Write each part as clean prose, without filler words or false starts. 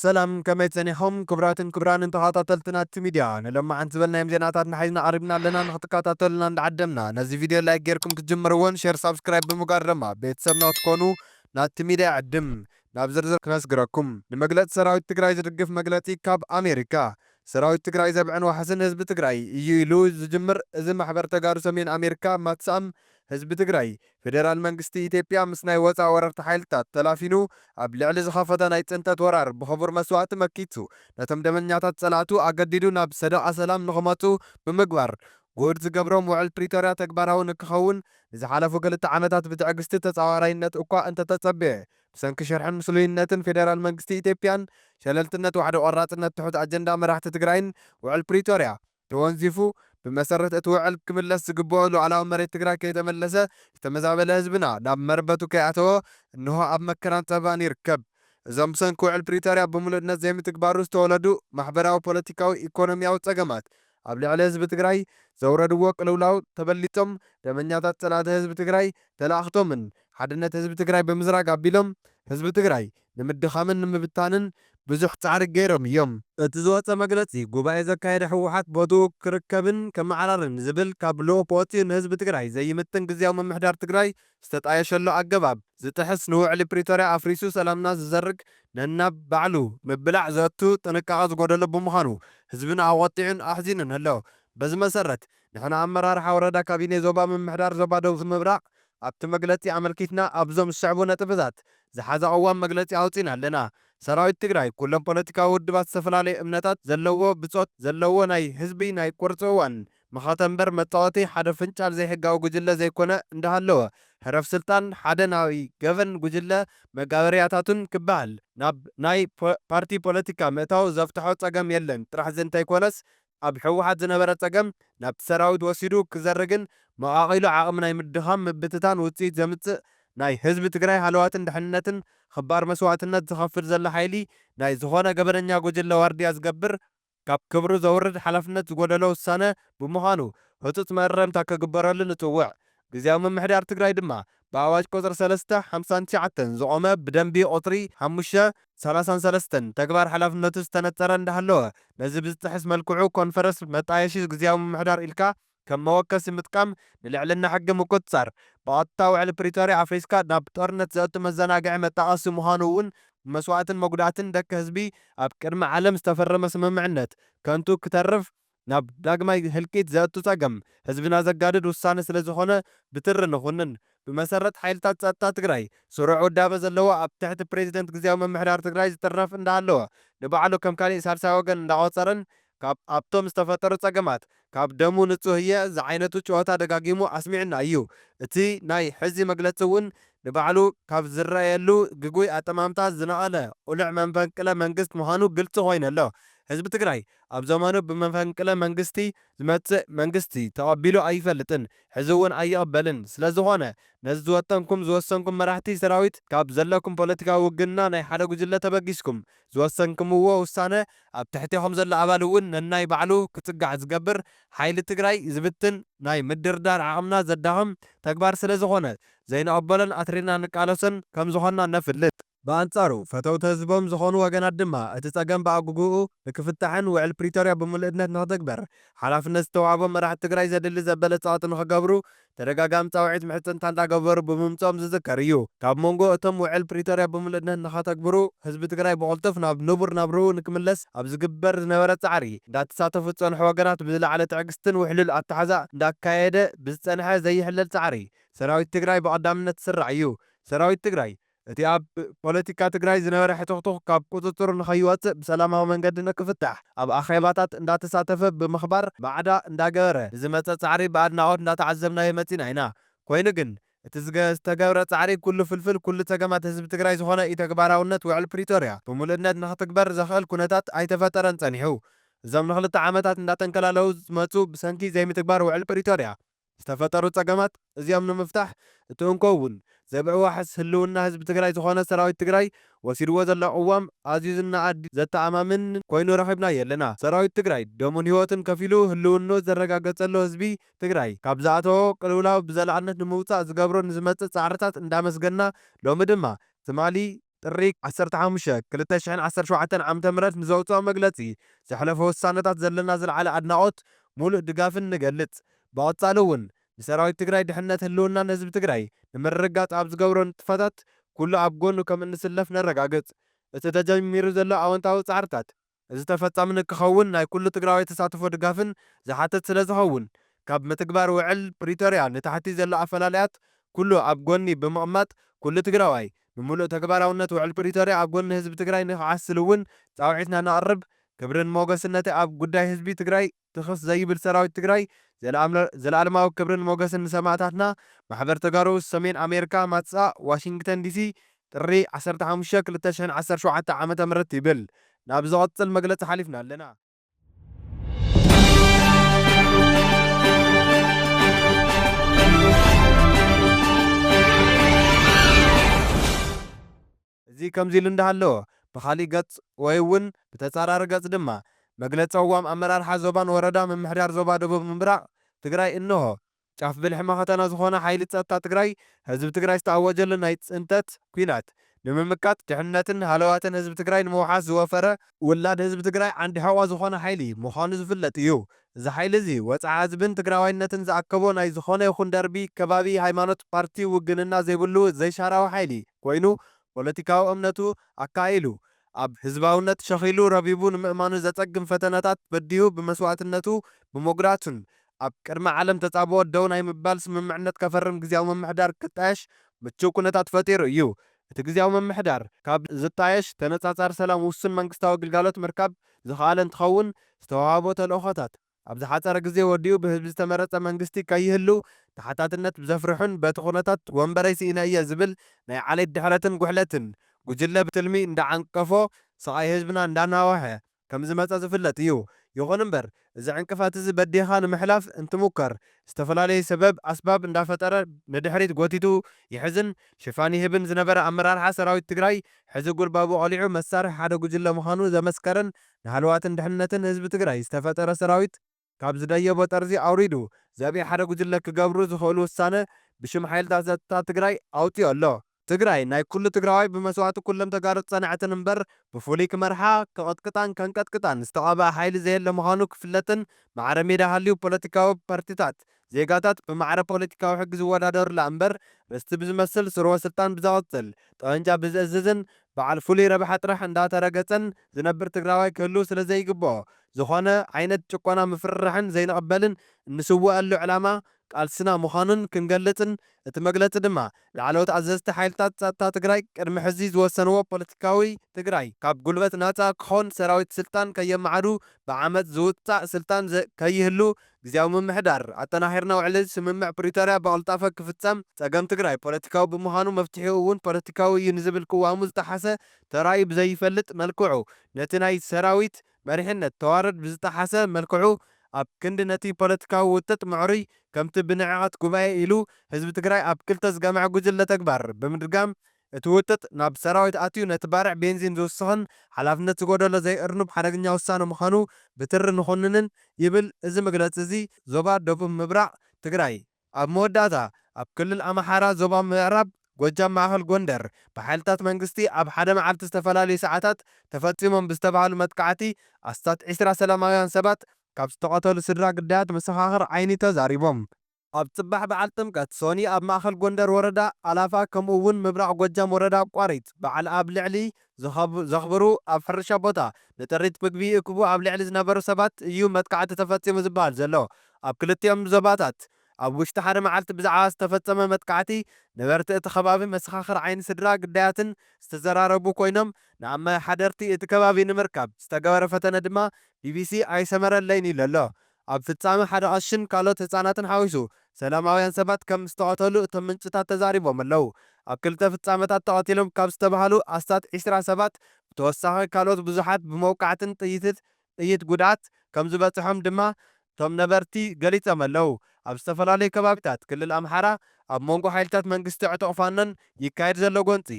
ሰላም ከመይ ፀኒሖም ክቡራትን ክቡራንን ተኸታተልትና ሚድያ ንሎማዓንቲ ዝበልናዮም ዜናታት ንሓይዝና ቀሪብና ኣለና ንክትከታተሉና እንዳዓደምና ነዚ ቪድዮ ላይክ ጌርኩም ክትጅምርዎን ሼር ሳብስክራይብ ብምግባር ድማ ቤተሰብና ክትኮኑ ናቲ ሚድያ ዕድም ናብ ዝርዝር ክነስግረኩም ንመግለፂ ሰራዊት ትግራይ ዝድግፍ መግለፂ ካብ ኣሜሪካ ሰራዊት ትግራይ ዘብዕን ዋሕስን ህዝቢ ትግራይ እዩ ኢሉ ዝጅምር እዚ ማሕበር ተጋሩ ሰሜን ኣሜሪካ ማትሳም ህዝቢ ትግራይ ፌደራል መንግስቲ ኢትዮጵያ ምስ ናይ ወፃኢ ወረርቲ ሓይልታት ተላፊኑ ኣብ ልዕሊ ዝኸፈተ ናይ ፅንተት ወራር ብኽቡር መስዋዕቲ መኪቱ ነቶም ደመኛታት ጸላእቱ ኣገዲዱ ናብ ሰደቓ ሰላም ንኽመፁ ብምግባር ጉድ ዝገብሮም ውዕል ፕሪቶርያ ተግባራዊ ንክኸውን ንዝሓለፉ 2 ዓመታት ብትዕግስቲ ተጻዋራይነት እኳ እንተተጸብየ ብሰንኪ ሸርሕን ምስሉይነትን ፌደራል መንግስቲ ኢትዮጵያን ሸለልትነት ዋሕዲ ቆራጽነት ትሑት ኣጀንዳ መራሕቲ ትግራይን ውዕል ፕሪቶርያ ተወንዚፉ ብመሰረት እቲ ውዕል ክምለስ ዝግብኦ ሉዓላዊ መሬት ትግራይ ከይተመለሰ ዝተመዛበለ ህዝብና ናብ መርበቱ ከይኣተወ እንሆ ኣብ መከራን ፀባን ይርከብ። እዞም ሰንኪ ውዕል ፕሪቶርያ ብምሉእነት ዘይምትግባሩ ዝተወለዱ ማሕበራዊ ፖለቲካዊ ኢኮኖሚያዊ ፀገማት ኣብ ልዕሊ ህዝቢ ትግራይ ዘውረድዎ ቅልውላው ተበሊጦም ደመኛታት ጸላተ ህዝቢ ትግራይ ተላእኽቶምን ሓድነት ህዝቢ ትግራይ ብምዝራግ ኣቢሎም ህዝቢ ትግራይ ንምድኻምን ንምብታንን ብዙሕ ፃዕሪ ገይሮም እዮም። እቲ ዝወፀ መግለፂ ጉባኤ ዘካየደ ህወሓት ቦትኡ ክርከብን ከመዓራርን ዝብል ካብ ልኡኽ ወፂኡ ንህዝቢ ትግራይ ዘይምትን ግዝያዊ ምምሕዳር ትግራይ ዝተጣየሸሎ ኣገባብ ዝጥሕስ ንውዕሊ ፕሪቶርያ ኣፍሪሱ ሰላምና ዝዘርግ ነናብ ባዕሉ ምብላዕ ዘቱ ጥንቃቐ ዝጎደሎ ብምዃኑ ህዝብና ኣወጢዑን ኣሕዚኑን ኣሎ። በዚ መሰረት ንሕና ኣመራርሓ ወረዳ ካቢነ ዞባ ምምሕዳር ዞባ ደቡብ ምብራቕ ኣብቲ መግለፂ ኣመልኪትና ኣብዞም ዝስዕቡ ነጥብታት ዝሓዘ ቀዋም መግለፂ ኣውፂና ኣለና። ሰራዊት ትግራይ ኩሎም ፖለቲካዊ ውድባት ዝተፈላለየ እምነታት ዘለዎ ብፆት ዘለዎ ናይ ህዝቢ ናይ ቁርፂ እዋን መኸተንበር መፃወቲ ሓደ ፍንጫል ዘይሕጋዊ ጉጅለ ዘይኮነ እንዳሃለወ ሕረፍ ስልጣን ሓደ ናይ ገበን ጉጅለ መጋበርያታቱን ክበሃል ናብ ናይ ፓርቲ ፖለቲካ ምእታው ዘፍትሖ ፀገም የለን። ጥራሕ ዘንተይኮነስ ኣብ ሕወሓት ዝነበረ ፀገም ናብቲ ሰራዊት ወሲዱ ክዘርግን መቃቒሉ ዓቕሚ ናይ ምድኻም ምብትታን ውፅኢት ዘምፅእ ናይ ህዝቢ ትግራይ ሃለዋትን ድሕንነትን ክባር መስዋዕትነት ዝኸፍል ዘሎ ሓይሊ ናይ ዝኾነ ገበነኛ ጉጅለ ዋርድያ ዝገብር ካብ ክብሩ ዘውርድ ሓላፍነት ዝጎደሎ ውሳነ ብምዃኑ ህፁፅ መረምታ ከግበረሉ ንፅውዕ። ግዝያዊ ምምሕዳር ትግራይ ድማ ብኣዋጅ ቁፅሪ 359 ዝቆመ ብደንቢ ቁፅሪ 533 ተግባር ሓላፍነቱ ዝተነፀረ እንዳሃለወ ነዚ ብዝጥሕስ መልክዑ ኮንፈረንስ መጣየሺ ግዝያዊ ምምሕዳር ኢልካ ከም መወከሲ ምጥቃም ንልዕልና ሕጊ ምቁፅፃር ብቐጥታ ውዕሊ ፕሪቶርያ ኣፍሪስካ ናብ ጦርነት ዘእቱ መዘናግዒ መጣቐሲ ምዃኑ እውን መስዋዕትን መጉዳእትን ደቂ ህዝቢ ኣብ ቅድሚ ዓለም ዝተፈረመ ስምምዕነት ከንቱ ክተርፍ ናብ ዳግማይ ህልቂት ዘእቱ ፀገም ህዝብና ዘጋድድ ውሳነ ስለ ዝኾነ ብትሪ ንኹንን። ብመሰረት ሓይልታት ጸጥታ ትግራይ ስሩዕ ውዳበ ዘለዎ ኣብ ትሕቲ ፕሬዚደንት ግዝያዊ ምምሕዳር ትግራይ ዝጥረፍ እንዳሃለወ ንባዕሉ ከም ካሊእ ሳልሳይ ወገን እንዳቆፀረን ኣብቶም ዝተፈጠሩ ፀገማት ካብ ደሙ ንጹህ እየ ዝዓይነቱ ጨወታ ደጋጊሙ ኣስሚዕና እዩ። እቲ ናይ ሕዚ መግለፂ እውን ንባዕሉ ካብ ዝረአየሉ ግጉይ ኣጠማምታ ዝነቐለ ቁሉዕ መፈንቅለ መንግስት ምዃኑ ግልፂ ኮይኑ ኣሎ። ህዝቢ ትግራይ ኣብ ዘመኑ ብመፈንቅለ መንግስቲ ዝመፅእ መንግስቲ ተቐቢሉ ኣይፈልጥን ሕዚ እውን ኣይቕበልን። ስለዝኾነ ነዚ ዝወጠንኩም ዝወሰንኩም መራሕቲ ሰራዊት ካብ ዘለኩም ፖለቲካዊ ውግንና ናይ ሓደ ጉጅለ ተበጊስኩም ዝወሰንኩምዎ ውሳነ ኣብ ትሕቲኹም ዘሎ ኣባል እውን ነናይ ባዕሉ ክፅጋዕ ዝገብር ሓይሊ ትግራይ ዝብትን ናይ ምድርዳር ዓቕምና ዘዳኽም ተግባር ስለ ዝኾነ ዘይንቐበሎን ኣትሪና ንቃለሶን ከም ዝኾንና ነፍልጥ። በኣንጻሩ ፈተውቲ ህዝቦም ዝኾኑ ወገናት ድማ እቲ ፀገም ብኣግግኡ ንክፍታሕን ውዕል ፕሪቶርያ ብምልእነት ንኽትግበር ሓላፍነት ዝተዋሃቦም መራሕቲ ትግራይ ዘድሊ ዘበለ ፃወቲ ንኽገብሩ ተደጋጋሚ ፃውዒት ምሕፅንታ እንዳገበሩ ብምምፆም ዝዝከር እዩ። ካብ መንጎ እቶም ውዕል ፕሪቶርያ ብምልእነት ንኸተግብሩ ህዝቢ ትግራይ ብቕልጡፍ ናብ ንቡር ናብርኡ ንክምለስ ኣብ ዝግበር ዝነበረ ፃዕሪ እንዳተሳተፉ ዝፀንሑ ወገናት ብዝለዓለ ትዕግስትን ውሕሉል ኣተሓዛ እንዳካየደ ብዝፀንሐ ዘይሕለል ፃዕሪ ሰራዊት ትግራይ ብቐዳምነት ዝስራዕ እዩ። ሰራዊት ትግራይ እቲ ኣብ ፖለቲካ ትግራይ ዝነበረ ሕትኽትኽ ካብ ቁፅፅር ንኸይወፅእ ብሰላማዊ መንገዲ ንክፍታሕ ኣብ ኣኼባታት እንዳተሳተፈ ብምኽባር ባዕዳ እንዳገበረ ንዝመፀ ፃዕሪ ብኣድናቖት እንዳተዓዘብናዮ መፂና ኢና። ኮይኑ ግን እቲ ዝተገብረ ፃዕሪ ኩሉ ፍልፍል ኩሉ ፀገማት ህዝቢ ትግራይ ዝኾነ ኢተግባራውነት ውዕል ፕሪቶርያ ብምሉእነት ንኽትግበር ዘኽእል ኩነታት ኣይተፈጠረን ፀኒሑ። እዞም ን2 ዓመታት እንዳተንከላለዉ ዝመፁ ብሰንኪ ዘይምትግባር ውዕል ፕሪቶርያ ዝተፈጠሩ ፀገማት እዚኦም ንምፍታሕ እቲ እንከውን ዘብዒ ዋሕስ ህልውና ህዝቢ ትግራይ ዝኾነ ሰራዊት ትግራይ ወሲድዎ ዘሎ ቅዋም ኣዝዩ ዝነኣድ ዘተኣማምን ኮይኑ ረኺብናዮ ኣለና። ሰራዊት ትግራይ ደሙን ህይወትን ከፊሉ ህልውኑ ዘረጋገፀሉ ህዝቢ ትግራይ ካብ ዝኣተዎ ቅልውላው ብዘላቕነት ንምውፃእ ዝገብሮ ንዝመፅእ ፃዕርታት እንዳመስገና ሎሚ ድማ ትማሊ ጥሪ 15 2017 ዓ.ም ንዘውፅኦ መግለጺ ዘሕለፈ ውሳነታት ዘለና ዝለዓለ ኣድናቖት ሙሉእ ድጋፍን ንገልጽ። ብቐጻሊ እውን ንሰራዊት ትግራይ ድሕንነት ህልውናን ህዝቢ ትግራይ ንምርግጋጽ ኣብ ዝገብሮ ንጥፈታት ኩሉ ኣብ ጎኑ ከም እንስለፍ ነረጋግጽ። እቲ ተጀሚሩ ዘሎ ኣወንታዊ ጻዕርታት እዚ ተፈጻሚ ንክኸውን ናይ ኩሉ ትግራዋይ ተሳትፎ ድጋፍን ዝሓትት ስለ ዝኸውን ካብ ምትግባር ውዕል ፕሪቶርያ ንታሕቲ ዘሎ ኣፈላልያት ኩሉ ኣብ ጎኒ ብምቕማጥ ኩሉ ትግራዋይ ብምሉእ ተግባራውነት ውዕል ፕሪቶርያ ኣብ ጎኒ ህዝቢ ትግራይ ንኽዓስል እውን ጻውዒትና ነቕርብ። ክብርን ሞገስነቲ ኣብ ጉዳይ ህዝቢ ትግራይ ትኽስ ዘይብል ሰራዊት ትግራይ ዘለኣለማዊ ክብርን ሞገስን ንሰማዕታትና። ማሕበር ተጋሩ ሰሜን ኣሜሪካ ማፅኣ ዋሽንግተን ዲሲ ጥሪ 15 2017 ዓ.ም ይብል። ናብ ዝቐጽል መግለጺ ሓሊፍና ኣለና። እዚ ከምዚ ኢሉ እንዳሃለዎ ብኻሊእ ገጽ ወይ እውን ብተጻራሪ ገጽ ድማ መግለጺ ዕዋም ኣመራርሓ ዞባን ወረዳ ምምሕዳር ዞባ ደቡብ ምብራቕ ትግራይ እንሆ ጫፍ ብልሒ መኸተና ዝኾነ ሓይሊ ጸጥታ ትግራይ ህዝቢ ትግራይ ዝተኣወጀሉ ናይ ጽንተት ኩናት ንምምካት ድሕንነትን ሃለዋትን ህዝቢ ትግራይ ንምውሓስ ዝወፈረ ውላድ ህዝቢ ትግራይ ዓንዲ ሕቖ ዝኾነ ሓይሊ ምዃኑ ዝፍለጥ እዩ። እዚ ሓይሊ እዚ ወፃዓ ህዝብን ትግራዋይነትን ዝኣከቦ ናይ ዝኾነ ይኹን ደርቢ ከባቢ ሃይማኖት ፓርቲ ውግንና ዘይብሉ ዘይሻራዊ ሓይሊ ኮይኑ ፖለቲካዊ እምነቱ ኣካኢሉ ኣብ ህዝባውነት ሸኺሉ ረቢቡ ንምእማኑ ዘጸግም ፈተነታት በዲሁ ብመስዋዕትነቱ ብሞግራቱን ኣብ ቅድሚ ዓለም ተጻብኦ ደው ናይ ምባል ስምምዕነት ከፈርም ግዝያዊ ምምሕዳር ክጣየሽ ምቹው ኩነታት ፈጢሩ እዩ። እቲ ግዝያዊ ምምሕዳር ካብ ዝጣየሽ ተነጻጻሪ ሰላም ውሱን መንግስታዊ ግልጋሎት ምርካብ ዝኸኣለ እንትኸውን ዝተዋህቦ ተልእኾታት ኣብ ዝሓፀረ ግዜ ወዲኡ ብህዝቢ ዝተመረፀ መንግስቲ ከይህሉ ተሓታትነት ብዘፍርሑን በቲ ኩነታት ወንበረይ ስኢነ እየ ዝብል ናይ ዓሌት ድሕረትን ጉሕለትን ጉጅለ ብትልሚ እንዳዓንቀፎ ሰቓይ ህዝብና እንዳናዋሐ ከም ዝመፀ ዝፍለጥ እዩ። ይኹን እምበር እዚ ዕንቅፋት እዚ በዲኻ ንምሕላፍ እንትሙከር ዝተፈላለየ ሰበብ ኣስባብ እንዳፈጠረ ንድሕሪት ጎቲቱ ይሕዝን ሽፋን ይህብን ዝነበረ ኣመራርሓ ሰራዊት ትግራይ ሕዚ ጉልባቡ ቆሊዑ መሳርሒ ሓደ ጉጅለ ምዃኑ ዘመስከረን ንሃልዋትን ድሕንነትን ህዝቢ ትግራይ ዝተፈጠረ ሰራዊት ካብ ዝደየቦ ጠርዚ ኣውሪዱ ዘብኢ ሓደ ጉጅለ ክገብሩ ዝኽእሉ ውሳነ ብሽም ሓይልታት ጸጥታ ትግራይ ኣውፅኡ ኣሎ። ትግራይ ናይ ኩሉ ትግራዋይ ብመስዋዕቲ ኩሎም ተጋሩ ጸናዕትን እምበር ብፍሉይ ክመርሓ ክቐጥቅጣን ከንቀጥቅጣን ዝተቐብአ ሓይሊ ዘየለ ምዃኑ ክፍለጥን ማዕረ ሜዳ ሃልዩ ፖለቲካዊ ፓርቲታት ዜጋታት ብማዕረ ፖለቲካዊ ሕጊ ዝወዳደሩላ እምበር ርስቲ ብዝመስል ስርወ ስልጣን ብዘቐጽል ጠበንጃ ብዝእዝዝን በዓል ፍሉይ ረብሓ ጥራሕ እንዳተረገጸን ዝነብር ትግራዋይ ክህሉ ስለ ዘይግብኦ ዝኾነ ዓይነት ጭቆና ምፍርራሕን ዘይንቕበልን እንስውአሉ ዕላማ ቃልስና ምዃኑን ክንገልጽን እቲ መግለጺ ድማ ላዕለዎት ኣዘዝቲ ሓይልታት ጸጥታ ትግራይ ቅድሚ ሕዚ ዝወሰንዎ ፖለቲካዊ ትግራይ ካብ ጉልበት ናጻ ክኾን ሰራዊት ስልጣን ከየመዓዱ ብዓመፅ ዝውፃእ ስልጣን ከይህሉ ግዝያዊ ምምሕዳር ኣጠናኺርና ውዕሊ ስምምዕ ፕሪቶርያ ብቕልጣፈ ክፍጸም ጸገም ትግራይ ፖለቲካዊ ብምዃኑ መፍትሒኡ እውን ፖለቲካዊ እዩ ንዝብል ክዋሙ ዝተሓሰ ተራእዩ ብዘይፈልጥ መልክዑ ነቲ ናይ ሰራዊት መሪሕነት ተዋረድ ብዝተሓሰ መልክዑ ኣብ ክንዲ ነቲ ፖለቲካዊ ውጥጥ ምዕሩይ ከምቲ ብንዕቐት ጉባኤ ኢሉ ህዝቢ ትግራይ ኣብ ክልተ ዝገምዐ ጉጅለ ተግባር ብምድጋም እቲ ውጥጥ ናብ ሰራዊት ኣትዩ ነቲ ባርዕ ቤንዚን ዝውስኽን ሓላፍነት ዝጎደሎ ዘይእርኑብ ሓደገኛ ውሳነ ምዃኑ ብትሪ ንኹንንን ይብል እዚ መግለፂ እዚ ዞባ ደቡብ ምብራቕ ትግራይ ኣብ መወዳእታ ኣብ ክልል ኣምሓራ ዞባ ምዕራብ ጎጃም ማእኸል ጎንደር ብሓይልታት መንግስቲ ኣብ ሓደ መዓልቲ ዝተፈላለዩ ሰዓታት ተፈጺሞም ብዝተባሃሉ መጥቃዕቲ ኣስታት 20 ሰላማውያን ሰባት ካብ ዝተቐተሉ ስድራ ግዳያት መሰኻኽር ዓይኒ ተዛሪቦም። ኣብ ጽባሕ በዓል ጥምቀት ሶኒ ኣብ ማእኸል ጎንደር ወረዳ ኣላፋ ከምኡ እውን ምብራቕ ጎጃም ወረዳ ቋሪት በዓል ኣብ ልዕሊ ዘኽብሩ ኣብ ሕርሻ ቦታ ንጥሪት ምግቢ ይእክቡ ኣብ ልዕሊ ዝነበሩ ሰባት እዩ መጥቃዕቲ ተፈጺሙ ዝበሃል ዘሎ። ኣብ ክልቲኦም ዞባታት ኣብ ውሽጢ ሓደ መዓልቲ ብዛዕባ ዝተፈጸመ መጥቃዕቲ ነበርቲ እቲ ከባቢ መሰኻኽር ዓይኒ ስድራ ግዳያትን ዝተዘራረቡ ኮይኖም ንኣመሓደርቲ እቲ ከባቢ ንምርካብ ዝተገበረ ፈተነ ድማ ቢቢሲ ኣይሰመረለይን ኢሉ ኣሎ። ኣብ ፍጻሜ ሓደ ቀሽን ካልኦት ህፃናትን ሓዊሱ ሰላማውያን ሰባት ከም ዝተቐተሉ እቶም ምንጭታት ተዛሪቦም ኣለው። ኣብ ክልተ ፍጻሜታት ተቐቲሎም ካብ ዝተባሃሉ ኣስታት 20 ሰባት ብተወሳኺ ካልኦት ብዙሓት ብመውቃዕትን ጥይት ጉድኣት ከም ዝበፅሖም ድማ እቶም ነበርቲ ገሊፆም ኣለው። ኣብ ዝተፈላለዩ ከባቢታት ክልል ኣምሓራ ኣብ መንጎ ሓይልታት መንግስቲ ዕጡቕ ፋኖን ይካየድ ዘሎ ጎንፂ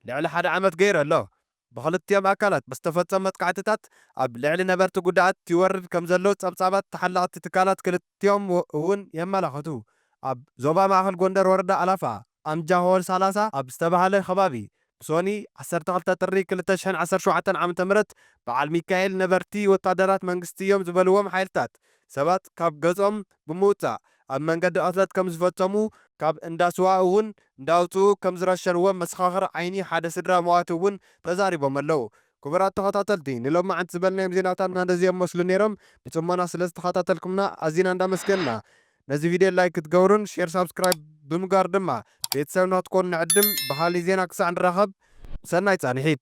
ልዕሊ ሓደ ዓመት ገይሩ ኣሎ። ብኽልቲኦም ኣካላት ብዝተፈጸሙ መጥቃዕትታት ኣብ ልዕሊ ነበርቲ ጉድኣት ይወርድ ከም ዘሎ ጸብጻባት ተሓላቕቲ ትካላት ክልቲኦም እውን የመላኽቱ። ኣብ ዞባ ማእኸል ጎንደር ወረዳ ኣላፋ ኣምጃ ሆል 30 ኣብ ዝተባሃለ ከባቢ ሶኒ 12 ጥሪ 2017 ዓመተ ምህረት በዓል ሚካኤል ነበርቲ ወታደራት መንግስቲ እዮም ዝበልዎም ሓይልታት ሰባት ካብ ገጾም ብምውፃእ ኣብ መንገዲ ቅትለት ከም ዝፈጸሙ ካብ እንዳስዋ እውን እንዳውፅኡ ከም ዝረሸንዎም መሰኻኽር ዓይኒ ሓደ ስድራ መዋቲ እውን ተዛሪቦም ኣለዉ። ክቡራት ተኸታተልቲ ንሎማዓንቲ ዝበልናዮም ዜናታትና እንደዚኦም መስሉ ነይሮም። ብጽሞና ስለ ዝተኸታተልኩምና ኣዝና እንዳመስገንና ነዚ ቪድዮ ላይክ ክትገብሩን ሼር ሳብስክራይብ ብምግባር ድማ ቤተሰብና ክትኮኑ ንዕድም ብኻሊእ ዜና ክሳዕ ንራኸብ ሰናይ ጻንሒት።